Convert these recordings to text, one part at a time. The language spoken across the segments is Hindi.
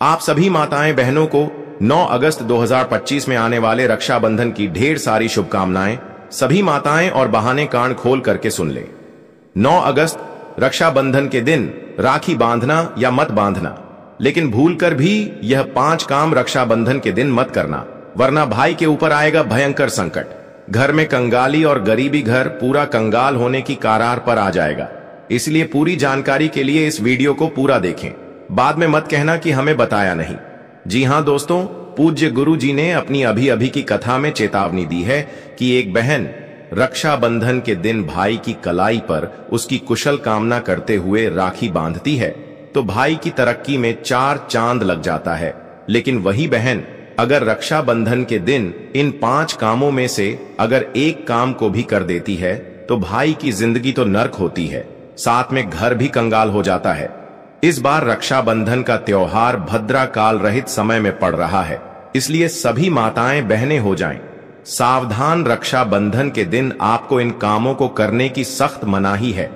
आप सभी माताएं बहनों को 9 अगस्त 2025 में आने वाले रक्षाबंधन की ढेर सारी शुभकामनाएं। सभी माताएं और बहाने कान खोल करके सुन ले। 9 अगस्त रक्षाबंधन के दिन राखी बांधना या मत बांधना, लेकिन भूलकर भी यह 5 काम रक्षाबंधन के दिन मत करना, वरना भाई के ऊपर आएगा भयंकर संकट। घर में कंगाली और गरीबी घर पूरा कंगाल होने की कगार पर आ जाएगा। इसलिए पूरी जानकारी के लिए इस वीडियो को पूरा देखें, बाद में मत कहना कि हमें बताया नहीं। जी हां दोस्तों, पूज्य गुरु जी ने अपनी अभी अभी की कथा में चेतावनी दी है कि एक बहन रक्षाबंधन के दिन भाई की कलाई पर उसकी कुशल कामना करते हुए राखी बांधती है तो भाई की तरक्की में 4 चांद लग जाता है। लेकिन वही बहन अगर रक्षाबंधन के दिन इन 5 कामों में से अगर एक काम को भी कर देती है तो भाई की जिंदगी तो नर्क होती है, साथ में घर भी कंगाल हो जाता है। इस बार रक्षाबंधन का त्योहार भद्रा काल रहित समय में पड़ रहा है, इसलिए सभी माताएं बहनें हो जाएं सावधान। रक्षाबंधन के दिन आपको इन कामों को करने की सख्त मनाही है।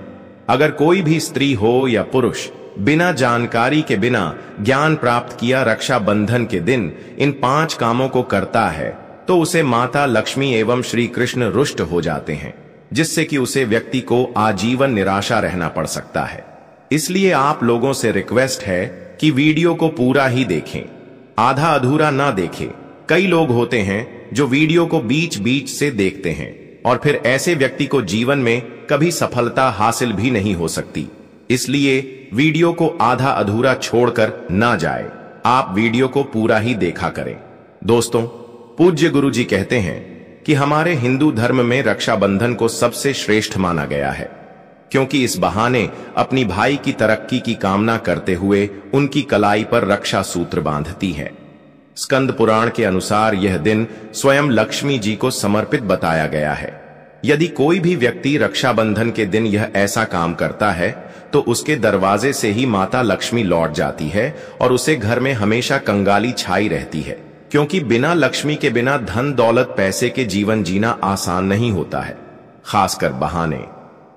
अगर कोई भी स्त्री हो या पुरुष बिना जानकारी के बिना ज्ञान प्राप्त किया रक्षाबंधन के दिन इन 5 कामों को करता है तो उसे माता लक्ष्मी एवं श्री कृष्ण रुष्ट हो जाते हैं, जिससे कि उसे व्यक्ति को आजीवन निराशा रहना पड़ सकता है। इसलिए आप लोगों से रिक्वेस्ट है कि वीडियो को पूरा ही देखें, आधा अधूरा ना देखें। कई लोग होते हैं जो वीडियो को बीच बीच से देखते हैं और फिर ऐसे व्यक्ति को जीवन में कभी सफलता हासिल भी नहीं हो सकती। इसलिए वीडियो को आधा अधूरा छोड़कर ना जाए, आप वीडियो को पूरा ही देखा करें। दोस्तों, पूज्य गुरु जी कहते हैं कि हमारे हिंदू धर्म में रक्षाबंधन को सबसे श्रेष्ठ माना गया है, क्योंकि इस बहाने अपनी भाई की तरक्की की कामना करते हुए उनकी कलाई पर रक्षा सूत्र बांधती है। स्कंद पुराण के अनुसार यह दिन स्वयं लक्ष्मी जी को समर्पित बताया गया है। यदि कोई भी व्यक्ति रक्षाबंधन के दिन यह ऐसा काम करता है तो उसके दरवाजे से ही माता लक्ष्मी लौट जाती है और उसे घर में हमेशा कंगाली छाई रहती है, क्योंकि बिना लक्ष्मी के बिना धन दौलत पैसे के जीवन जीना आसान नहीं होता है, खासकर बहाने।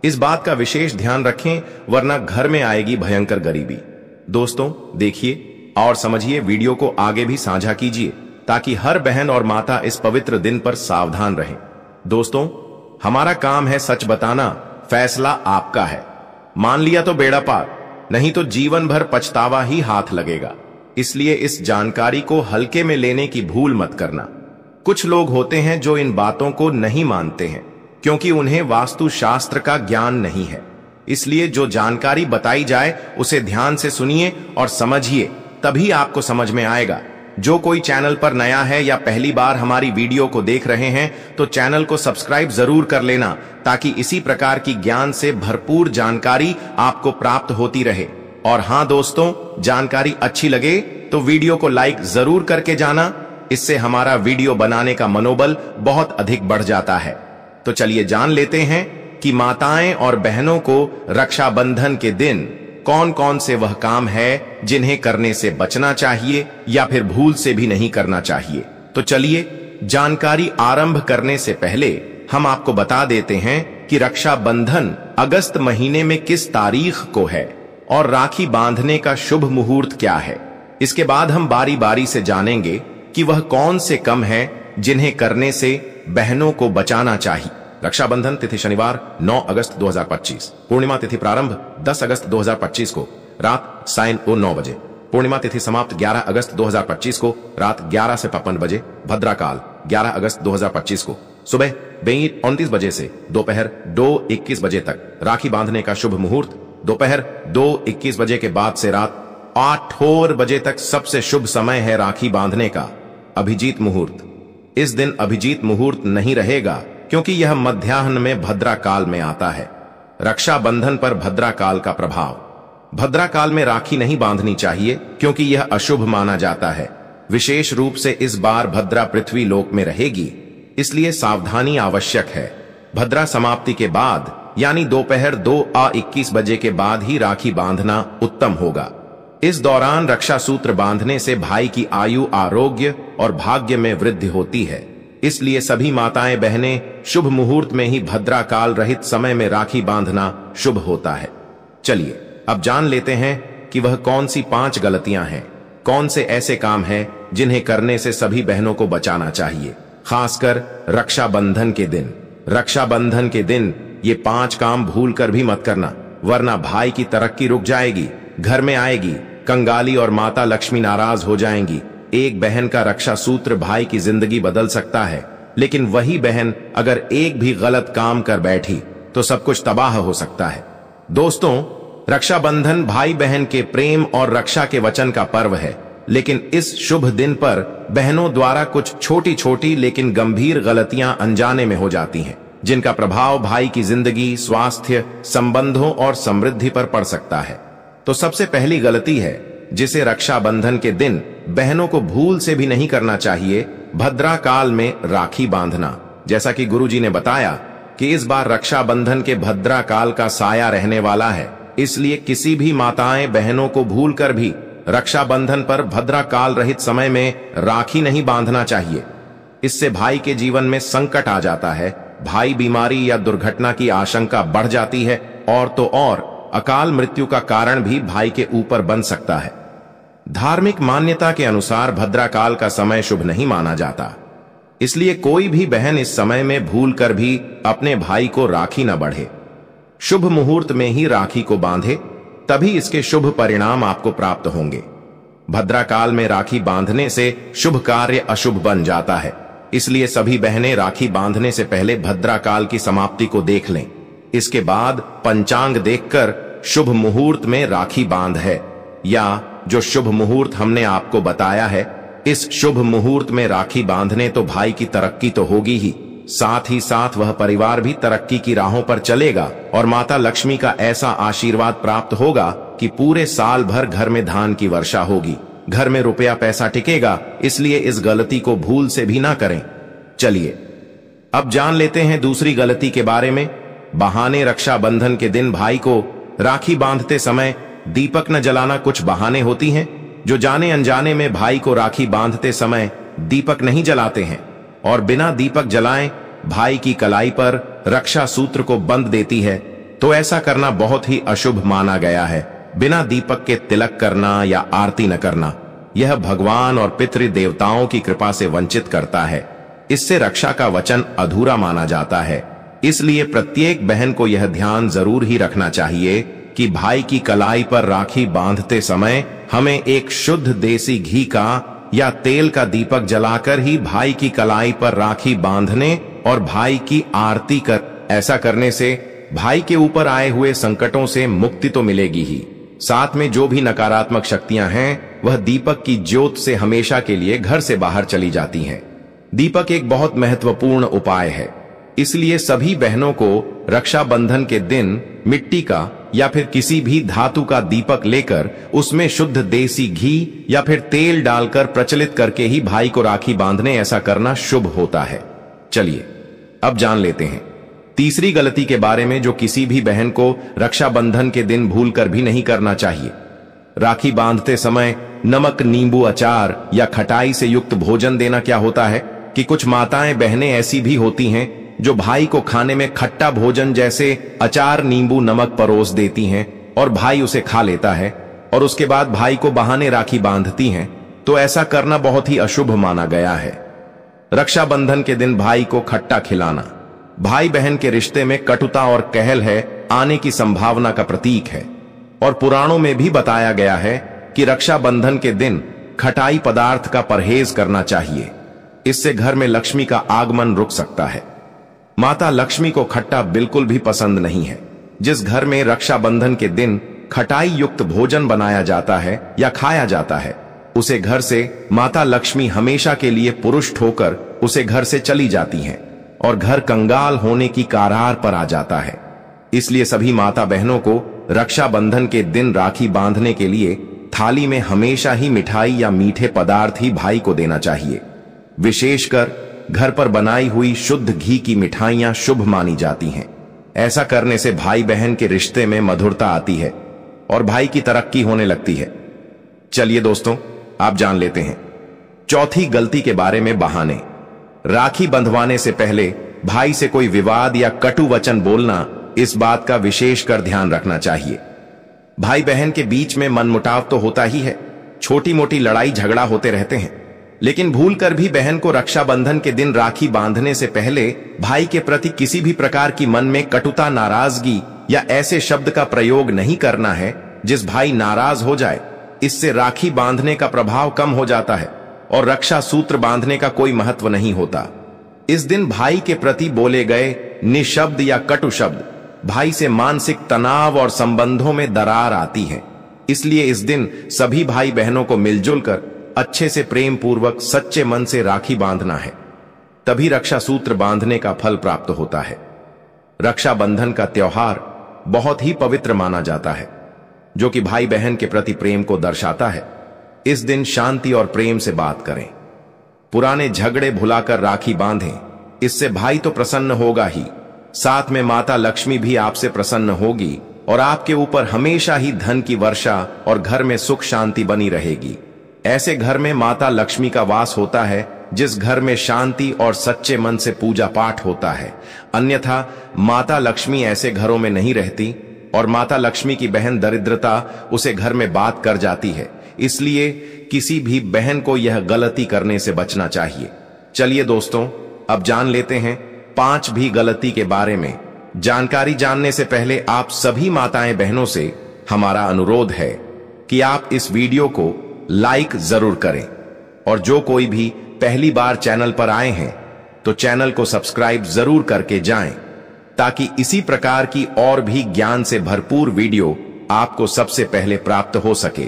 इस बात का विशेष ध्यान रखें, वरना घर में आएगी भयंकर गरीबी। दोस्तों देखिए और समझिए, वीडियो को आगे भी साझा कीजिए ताकि हर बहन और माता इस पवित्र दिन पर सावधान रहें। दोस्तों, हमारा काम है सच बताना, फैसला आपका है। मान लिया तो बेड़ा पार, नहीं तो जीवन भर पछतावा ही हाथ लगेगा। इसलिए इस जानकारी को हल्के में लेने की भूल मत करना। कुछ लोग होते हैं जो इन बातों को नहीं मानते हैं क्योंकि उन्हें वास्तु शास्त्र का ज्ञान नहीं है। इसलिए जो जानकारी बताई जाए उसे ध्यान से सुनिए और समझिए, तभी आपको समझ में आएगा। जो कोई चैनल पर नया है या पहली बार हमारी वीडियो को देख रहे हैं तो चैनल को सब्सक्राइब जरूर कर लेना, ताकि इसी प्रकार की ज्ञान से भरपूर जानकारी आपको प्राप्त होती रहे। और हां दोस्तों, जानकारी अच्छी लगे तो वीडियो को लाइक जरूर करके जाना, इससे हमारा वीडियो बनाने का मनोबल बहुत अधिक बढ़ जाता है। तो चलिए जान लेते हैं कि माताएं और बहनों को रक्षाबंधन के दिन कौन कौन से वह काम है जिन्हें करने से बचना चाहिए या फिर भूल से भी नहीं करना चाहिए। तो चलिए जानकारी आरंभ करने से पहले हम आपको बता देते हैं कि रक्षाबंधन अगस्त महीने में किस तारीख को है और राखी बांधने का शुभ मुहूर्त क्या है। इसके बाद हम बारी बारी से जानेंगे कि वह कौन से काम है जिन्हें करने से बहनों को बचाना चाहिए। रक्षाबंधन तिथि शनिवार 9 अगस्त 2025, पूर्णिमा तिथि प्रारंभ 10 अगस्त 2025 को रात 9:09 बजे, पूर्णिमा तिथि समाप्त 11 अगस्त 2025 को रात 11 से 55 बजे, भद्रा काल 11 अगस्त 2025 को सुबह 29 बजे से दोपहर 2:21 बजे तक। राखी बांधने का शुभ मुहूर्त दोपहर 2:21 बजे के बाद से रात 8 बजे तक सबसे शुभ समय है राखी बांधने का। अभिजीत मुहूर्त, इस दिन अभिजीत मुहूर्त नहीं रहेगा क्योंकि यह मध्याह्न में भद्रा काल में आता है। रक्षाबंधन पर भद्रा काल का प्रभाव, भद्रा काल में राखी नहीं बांधनी चाहिए क्योंकि यह अशुभ माना जाता है। विशेष रूप से इस बार भद्रा पृथ्वी लोक में रहेगी, इसलिए सावधानी आवश्यक है। भद्रा समाप्ति के बाद यानी दोपहर 2:21 बजे के बाद ही राखी बांधना उत्तम होगा। इस दौरान रक्षा सूत्र बांधने से भाई की आयु, आरोग्य और भाग्य में वृद्धि होती है। इसलिए सभी माताएं बहनें शुभ मुहूर्त में ही भद्रा काल रहित समय में राखी बांधना शुभ होता है। चलिए अब जान लेते हैं कि वह कौन सी 5 गलतियां हैं कौन से ऐसे काम हैं जिन्हें करने से सभी बहनों को बचाना चाहिए, खासकर रक्षाबंधन के दिन। रक्षाबंधन के दिन ये 5 काम भूल कर भी मत करना, वरना भाई की तरक्की रुक जाएगी, घर में आएगी कंगाली और माता लक्ष्मी नाराज हो जाएंगी। एक बहन का रक्षा सूत्र भाई की जिंदगी बदल सकता है, लेकिन वही बहन अगर एक भी गलत काम कर बैठी तो सब कुछ तबाह हो सकता है। दोस्तों, रक्षाबंधन भाई बहन के प्रेम और रक्षा के वचन का पर्व है, लेकिन इस शुभ दिन पर बहनों द्वारा कुछ छोटी छोटी लेकिन गंभीर गलतियां अनजाने में हो जाती हैं, जिनका प्रभाव भाई की जिंदगी, स्वास्थ्य, संबंधों और समृद्धि पर पड़ सकता है। तो सबसे पहली गलती है जिसे रक्षाबंधन के दिन बहनों को भूल से भी नहीं करना चाहिए, भद्रा काल में राखी बांधना। जैसा कि गुरुजी ने बताया कि इस बार रक्षाबंधन के भद्रा काल का साया रहने वाला है, इसलिए किसी भी माताएं बहनों को भूल कर भी रक्षाबंधन पर भद्रा काल रहित समय में राखी नहीं बांधना चाहिए। इससे भाई के जीवन में संकट आ जाता है, भाई बीमारी या दुर्घटना की आशंका बढ़ जाती है, और तो और अकाल मृत्यु का कारण भी भाई के ऊपर बन सकता है। धार्मिक मान्यता के अनुसार भद्रा काल का समय शुभ नहीं माना जाता, इसलिए कोई भी बहन इस समय में भूल कर भी अपने भाई को राखी न बढ़े। शुभ मुहूर्त में ही राखी को बांधे, तभी इसके शुभ परिणाम आपको प्राप्त होंगे। भद्रा काल में राखी बांधने से शुभ कार्य अशुभ बन जाता है, इसलिए सभी बहनें राखी बांधने से पहले भद्रा काल की समाप्ति को देख लें। इसके बाद पंचांग देखकर शुभ मुहूर्त में राखी बांध है, या जो शुभ मुहूर्त हमने आपको बताया है, इस शुभ मुहूर्त में राखी बांधने तो भाई की तरक्की तो होगी ही, साथ ही साथ वह परिवार भी तरक्की की राहों पर चलेगा और माता लक्ष्मी का ऐसा आशीर्वाद प्राप्त होगा कि पूरे साल भर घर में धान की वर्षा होगी, घर में रुपया पैसा टिकेगा। इसलिए इस गलती को भूल से भी ना करें। चलिए अब जान लेते हैं दूसरी गलती के बारे में। बहाने रक्षाबंधन के दिन भाई को राखी बांधते समय दीपक न जलाना कुछ बहाने होती हैं जो जाने अनजाने में भाई को राखी बांधते समय दीपक नहीं जलाते हैं और बिना दीपक जलाएं भाई की कलाई पर रक्षा सूत्र को बंध देती है, तो ऐसा करना बहुत ही अशुभ माना गया है। बिना दीपक के तिलक करना या आरती न करना यह भगवान और पितृ देवताओं की कृपा से वंचित करता है। इससे रक्षा का वचन अधूरा माना जाता है। इसलिए प्रत्येक बहन को यह ध्यान जरूर ही रखना चाहिए कि भाई की कलाई पर राखी बांधते समय हमें एक शुद्ध देसी घी का या तेल का दीपक जलाकर ही भाई की कलाई पर राखी बांधने और भाई की आरती कर। ऐसा करने से भाई के ऊपर आए हुए संकटों से मुक्ति तो मिलेगी ही, साथ में जो भी नकारात्मक शक्तियां हैं वह दीपक की ज्योत से हमेशा के लिए घर से बाहर चली जाती हैं। दीपक एक बहुत महत्वपूर्ण उपाय है, इसलिए सभी बहनों को रक्षाबंधन के दिन मिट्टी का या फिर किसी भी धातु का दीपक लेकर उसमें शुद्ध देसी घी या फिर तेल डालकर प्रचलित करके ही भाई को राखी बांधने, ऐसा करना शुभ होता है। चलिए अब जान लेते हैं तीसरी गलती के बारे में, जो किसी भी बहन को रक्षाबंधन के दिन भूलकर भी नहीं करना चाहिए। राखी बांधते समय नमक, नींबू, अचार या खटाई से युक्त भोजन देना। क्या होता है कि कुछ माताएं बहनें ऐसी भी होती हैं जो भाई को खाने में खट्टा भोजन जैसे अचार, नींबू, नमक परोस देती हैं और भाई उसे खा लेता है और उसके बाद भाई को बहाने राखी बांधती हैं, तो ऐसा करना बहुत ही अशुभ माना गया है। रक्षाबंधन के दिन भाई को खट्टा खिलाना भाई बहन के रिश्ते में कटुता और कहल है आने की संभावना का प्रतीक है, और पुराणों में भी बताया गया है कि रक्षाबंधन के दिन खटाई पदार्थ का परहेज करना चाहिए। इससे घर में लक्ष्मी का आगमन रुक सकता है। माता लक्ष्मी को खट्टा बिल्कुल भी पसंद नहीं है। जिस घर में रक्षाबंधन के दिन खटाई युक्त भोजन बनाया जाता है या खाया जाता है, उसे घर से माता लक्ष्मी हमेशा के लिए पुरुष होकर उसे घर से चली जाती हैं और घर कंगाल होने की कगार पर आ जाता है। इसलिए सभी माता बहनों को रक्षाबंधन के दिन राखी बांधने के लिए थाली में हमेशा ही मिठाई या मीठे पदार्थ ही भाई को देना चाहिए। विशेषकर घर पर बनाई हुई शुद्ध घी की मिठाइयां शुभ मानी जाती हैं। ऐसा करने से भाई बहन के रिश्ते में मधुरता आती है और भाई की तरक्की होने लगती है। चलिए दोस्तों, आप जान लेते हैं चौथी गलती के बारे में, बहाने। राखी बंधवाने से पहले भाई से कोई विवाद या कटु वचन बोलना, इस बात का विशेष कर ध्यान रखना चाहिए। भाई बहन के बीच में मनमुटाव तो होता ही है, छोटी मोटी लड़ाई झगड़ा होते रहते हैं, लेकिन भूलकर भी बहन को रक्षाबंधन के दिन राखी बांधने से पहले भाई के प्रति किसी भी प्रकार की मन में कटुता, नाराजगी या ऐसे शब्द का प्रयोग नहीं करना है जिस भाई नाराज हो जाए। इससे राखी बांधने का प्रभाव कम हो जाता है और रक्षा सूत्र बांधने का कोई महत्व नहीं होता। इस दिन भाई के प्रति बोले गए निशब्द या कटु शब्द भाई से मानसिक तनाव और संबंधों में दरार आती है। इसलिए इस दिन सभी भाई बहनों को मिलजुल कर अच्छे से प्रेम पूर्वक सच्चे मन से राखी बांधना है, तभी रक्षा सूत्र बांधने का फल प्राप्त होता है। रक्षाबंधन का त्योहार बहुत ही पवित्र माना जाता है, जो कि भाई बहन के प्रति प्रेम को दर्शाता है। इस दिन शांति और प्रेम से बात करें, पुराने झगड़े भुलाकर राखी बांधें। इससे भाई तो प्रसन्न होगा ही, साथ में माता लक्ष्मी भी आपसे प्रसन्न होगी और आपके ऊपर हमेशा ही धन की वर्षा और घर में सुख शांति बनी रहेगी। ऐसे घर में माता लक्ष्मी का वास होता है जिस घर में शांति और सच्चे मन से पूजा पाठ होता है। अन्यथा माता लक्ष्मी ऐसे घरों में नहीं रहती और माता लक्ष्मी की बहन दरिद्रता उसे घर में बात कर जाती है। इसलिए किसी भी बहन को यह गलती करने से बचना चाहिए। चलिए दोस्तों, अब जान लेते हैं 5 भी गलती के बारे में। जानकारी जानने से पहले आप सभी माताएं बहनों से हमारा अनुरोध है कि आप इस वीडियो को लाइक जरूर करें और जो कोई भी पहली बार चैनल पर आए हैं तो चैनल को सब्सक्राइब जरूर करके जाएं, ताकि इसी प्रकार की और भी ज्ञान से भरपूर वीडियो आपको सबसे पहले प्राप्त हो सके।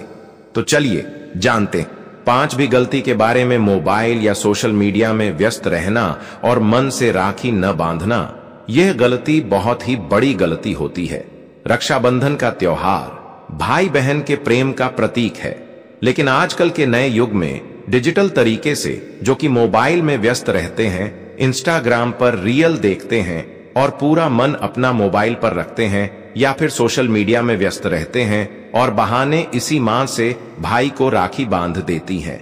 तो चलिए जानते 5 भी गलती के बारे में। मोबाइल या सोशल मीडिया में व्यस्त रहना और मन से राखी न बांधना, यह गलती बहुत ही बड़ी गलती होती है। रक्षाबंधन का त्योहार भाई बहन के प्रेम का प्रतीक है, लेकिन आजकल के नए युग में डिजिटल तरीके से जो कि मोबाइल में व्यस्त रहते हैं, इंस्टाग्राम पर रील देखते हैं और पूरा मन अपना मोबाइल पर रखते हैं या फिर सोशल मीडिया में व्यस्त रहते हैं और बहाने इसी मां से भाई को राखी बांध देती हैं।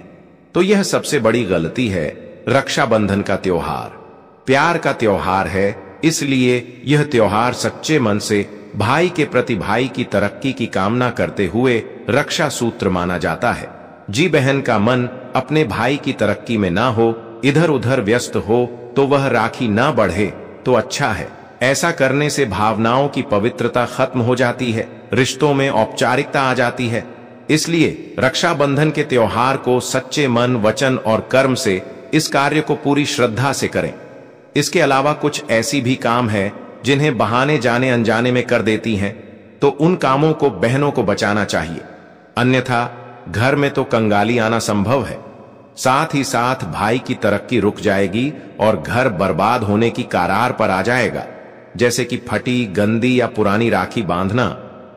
तो यह सबसे बड़ी गलती है। रक्षाबंधन का त्योहार प्यार का त्योहार है, इसलिए यह त्योहार सच्चे मन से भाई के प्रति भाई की तरक्की की कामना करते हुए रक्षा सूत्र माना जाता है। जी बहन का मन अपने भाई की तरक्की में ना हो, इधर उधर व्यस्त हो, तो वह राखी ना बढ़े तो अच्छा है। ऐसा करने से भावनाओं की पवित्रता खत्म हो जाती है, रिश्तों में औपचारिकता आ जाती है। इसलिए रक्षाबंधन के त्योहार को सच्चे मन, वचन और कर्म से इस कार्य को पूरी श्रद्धा से करें। इसके अलावा कुछ ऐसी भी काम है जिन्हें बहाने जाने अनजाने में कर देती हैं, तो उन कामों को बहनों को बचाना चाहिए, अन्यथा घर में तो कंगाली आना संभव है। साथ ही साथ भाई की तरक्की रुक जाएगी और घर बर्बाद होने की कगार पर आ जाएगा। जैसे कि फटी, गंदी या पुरानी राखी बांधना।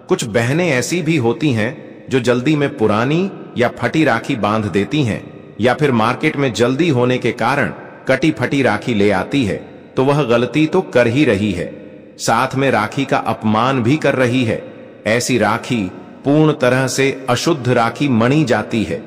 कुछ बहनें ऐसी भी होती हैं जो जल्दी में पुरानी या फटी राखी बांध देती हैं, या फिर मार्केट में जल्दी होने के कारण कटी फटी राखी ले आती है, तो वह गलती तो कर ही रही है, साथ में राखी का अपमान भी कर रही है। ऐसी राखी पूर्ण तरह से अशुद्ध राखी मानी जाती है।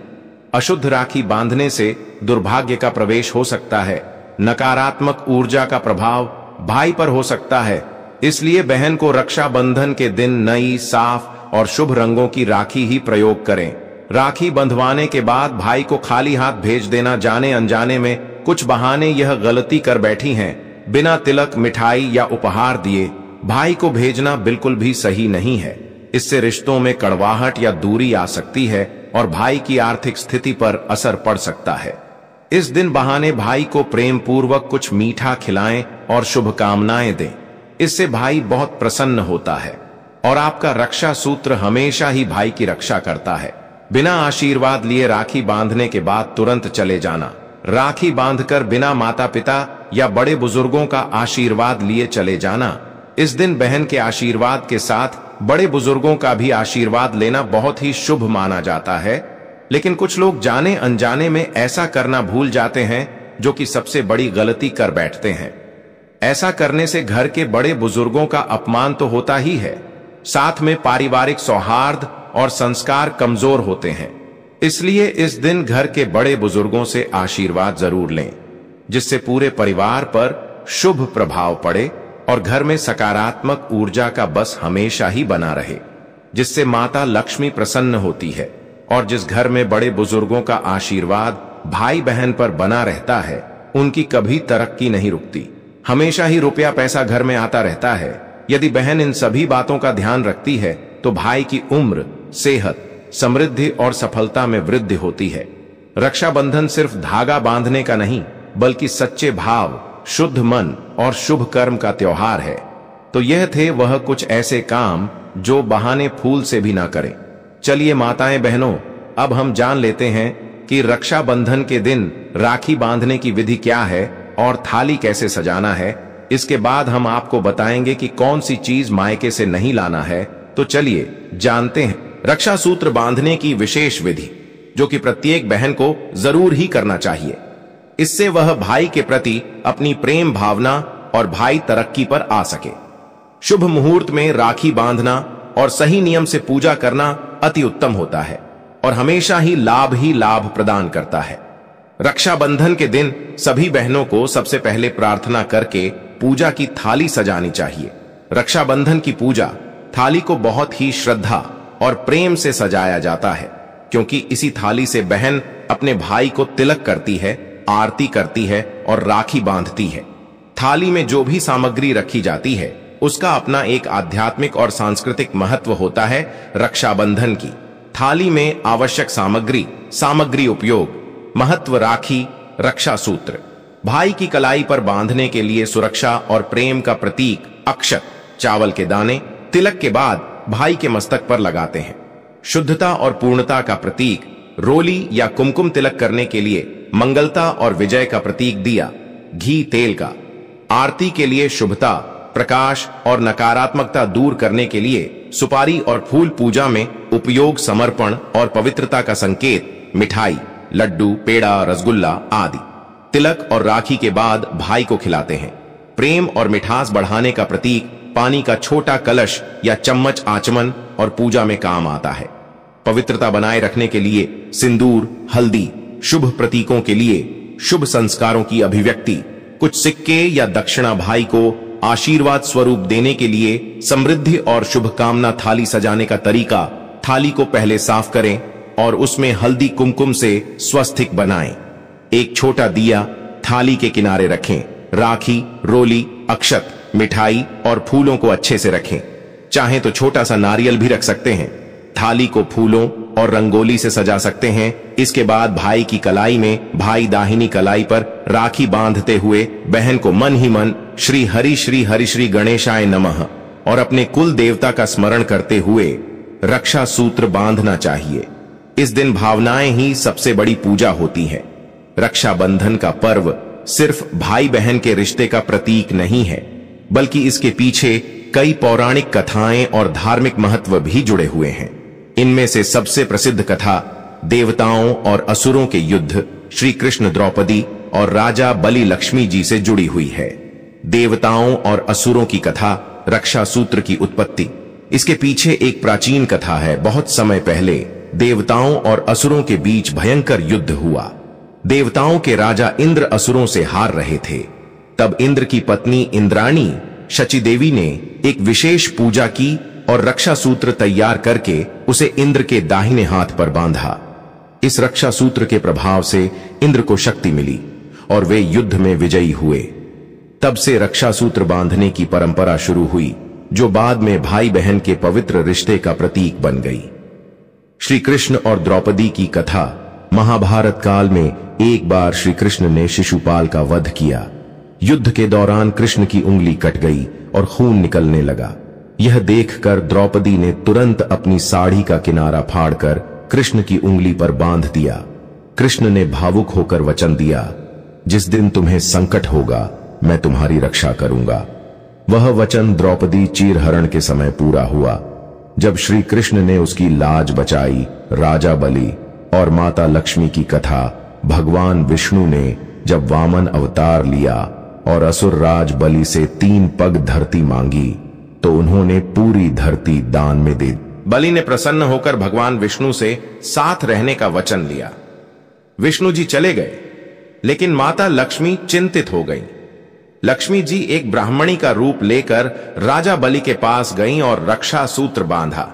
अशुद्ध राखी बांधने से दुर्भाग्य का प्रवेश हो सकता है, नकारात्मक ऊर्जा का प्रभाव भाई पर हो सकता है। इसलिए बहन को रक्षाबंधन के दिन नई, साफ और शुभ रंगों की राखी ही प्रयोग करें। राखी बंधवाने के बाद भाई को खाली हाथ भेज देना, जाने अनजाने में कुछ बहाने यह गलती कर बैठी हैं, बिना तिलक, मिठाई या उपहार दिए भाई को भेजना बिल्कुल भी सही नहीं है। इससे रिश्तों में कड़वाहट या दूरी आ सकती है और भाई की आर्थिक स्थिति पर असर पड़ सकता है। इस दिन बहाने भाई को प्रेम पूर्वक कुछ मीठा खिलाएं और शुभकामनाएं दें। इससे भाई बहुत प्रसन्न होता है और आपका रक्षा सूत्र हमेशा ही भाई की रक्षा करता है। बिना आशीर्वाद लिए राखी बांधने के बाद तुरंत चले जाना। राखी बांधकर बिना माता पिता या बड़े बुजुर्गों का आशीर्वाद लिए चले जाना। इस दिन बहन के आशीर्वाद के साथ बड़े बुजुर्गों का भी आशीर्वाद लेना बहुत ही शुभ माना जाता है, लेकिन कुछ लोग जाने अनजाने में ऐसा करना भूल जाते हैं, जो कि सबसे बड़ी गलती कर बैठते हैं। ऐसा करने से घर के बड़े बुजुर्गों का अपमान तो होता ही है, साथ में पारिवारिक सौहार्द और संस्कार कमजोर होते हैं। इसलिए इस दिन घर के बड़े बुजुर्गों से आशीर्वाद जरूर लें, जिससे पूरे परिवार पर शुभ प्रभाव पड़े और घर में सकारात्मक ऊर्जा का बस हमेशा ही बना रहे, जिससे माता लक्ष्मी प्रसन्न होती है। और जिस घर में बड़े बुजुर्गों का आशीर्वाद भाई बहन पर बना रहता है, उनकी कभी तरक्की नहीं रुकती। हमेशा ही रुपया पैसा घर में आता रहता है। यदि बहन इन सभी बातों का ध्यान रखती है तो भाई की उम्र, सेहत, समृद्धि और सफलता में वृद्धि होती है। रक्षाबंधन सिर्फ धागा बांधने का नहीं, बल्कि सच्चे भाव, शुद्ध मन और शुभ कर्म का त्योहार है। तो यह थे वह कुछ ऐसे काम जो बहाने फूल से भी ना करें। चलिए माताएं बहनों, अब हम जान लेते हैं कि रक्षाबंधन के दिन राखी बांधने की विधि क्या है और थाली कैसे सजाना है। इसके बाद हम आपको बताएंगे कि कौन सी चीज मायके से नहीं लाना है। तो चलिए जानते हैं रक्षा सूत्र बांधने की विशेष विधि, जो कि प्रत्येक बहन को जरूर ही करना चाहिए। इससे वह भाई के प्रति अपनी प्रेम भावना और भाई तरक्की पर आ सके। शुभ मुहूर्त में राखी बांधना और सही नियम से पूजा करना अति उत्तम होता है और हमेशा ही लाभ प्रदान करता है। रक्षाबंधन के दिन सभी बहनों को सबसे पहले प्रार्थना करके पूजा की थाली सजानी चाहिए। रक्षाबंधन की पूजा थाली को बहुत ही श्रद्धा और प्रेम से सजाया जाता है, क्योंकि इसी थाली से बहन अपने भाई को तिलक करती है, आरती करती है और राखी बांधती है। थाली में जो भी सामग्री रखी जाती है उसका अपना एक आध्यात्मिक और सांस्कृतिक महत्व होता है। रक्षाबंधन की थाली में आवश्यक सामग्री उपयोग, महत्व राखी, रक्षा सूत्र, भाई की कलाई पर बांधने के लिए सुरक्षा और प्रेम का प्रतीक अक्षत, चावल के दाने, तिलक के बाद भाई के मस्तक पर लगाते हैं। शुद्धता और पूर्णता का प्रतीक रोली या कुमकुम तिलक करने के लिए मंगलता और विजय का प्रतीक दिया, घी तेल का, आरती के लिए शुभता, प्रकाश और नकारात्मकता दूर करने के लिए सुपारी और फूल, पूजा में उपयोग समर्पण और पवित्रता का संकेत मिठाई, लड्डू, पेड़ा, रसगुल्ला आदि। तिलक और राखी के बाद भाई को खिलाते हैं। प्रेम और मिठास बढ़ाने का प्रतीक पानी का छोटा कलश या चम्मच आचमन और पूजा में काम आता है। पवित्रता बनाए रखने के लिए सिंदूर, हल्दी, शुभ प्रतीकों के लिए शुभ संस्कारों की अभिव्यक्ति, कुछ सिक्के या दक्षिणा भाई को आशीर्वाद स्वरूप देने के लिए, समृद्धि और शुभकामना। थाली सजाने का तरीका, थाली को पहले साफ करें और उसमें हल्दी कुमकुम से स्वस्तिक बनाएं। एक छोटा दिया थाली के किनारे रखें। राखी, रोली, अक्षत, मिठाई और फूलों को अच्छे से रखें। चाहे तो छोटा सा नारियल भी रख सकते हैं। थाली को फूलों और रंगोली से सजा सकते हैं। इसके बाद भाई की कलाई में, भाई दाहिनी कलाई पर राखी बांधते हुए बहन को मन ही मन श्री हरि श्री गणेशाय नमः और अपने कुल देवता का स्मरण करते हुए रक्षा सूत्र बांधना चाहिए। इस दिन भावनाएं ही सबसे बड़ी पूजा होती है। रक्षाबंधन का पर्व सिर्फ भाई बहन के रिश्ते का प्रतीक नहीं है, बल्कि इसके पीछे कई पौराणिक कथाएं और धार्मिक महत्व भी जुड़े हुए हैं। इनमें से सबसे प्रसिद्ध कथा देवताओं और असुरों के युद्ध, श्री कृष्ण, द्रौपदी और राजा बलि लक्ष्मी जी से जुड़ी हुई है। देवताओं और असुरों की कथा, रक्षा सूत्र की उत्पत्ति। इसके पीछे एक प्राचीन कथा है। बहुत समय पहले देवताओं और असुरों के बीच भयंकर युद्ध हुआ। देवताओं के राजा इंद्र असुरों से हार रहे थे। तब इंद्र की पत्नी इंद्राणी शची देवी ने एक विशेष पूजा की और रक्षा सूत्र तैयार करके उसे इंद्र के दाहिने हाथ पर बांधा। इस रक्षा सूत्र के प्रभाव से इंद्र को शक्ति मिली और वे युद्ध में विजयी हुए। तब से रक्षा सूत्र बांधने की परंपरा शुरू हुई, जो बाद में भाई बहन के पवित्र रिश्ते का प्रतीक बन गई। श्री कृष्ण और द्रौपदी की कथा। महाभारत काल में एक बार श्री कृष्ण ने शिशुपाल का वध किया। युद्ध के दौरान कृष्ण की उंगली कट गई और खून निकलने लगा। यह देखकर द्रौपदी ने तुरंत अपनी साड़ी का किनारा फाड़कर कृष्ण की उंगली पर बांध दिया। कृष्ण ने भावुक होकर वचन दिया, जिस दिन तुम्हें संकट होगा मैं तुम्हारी रक्षा करूंगा। वह वचन द्रौपदी चीरहरण के समय पूरा हुआ, जब श्री कृष्ण ने उसकी लाज बचाई। राजा बलि और माता लक्ष्मी की कथा। भगवान विष्णु ने जब वामन अवतार लिया और असुर राज बलि से 3 पग धरती मांगी, तो उन्होंने पूरी धरती दान में दे दी। बलि ने प्रसन्न होकर भगवान विष्णु से साथ रहने का वचन लिया। विष्णु जी चले गए, लेकिन माता लक्ष्मी चिंतित हो गईं। लक्ष्मी जी एक ब्राह्मणी का रूप लेकर राजा बलि के पास गईं और रक्षा सूत्र बांधा।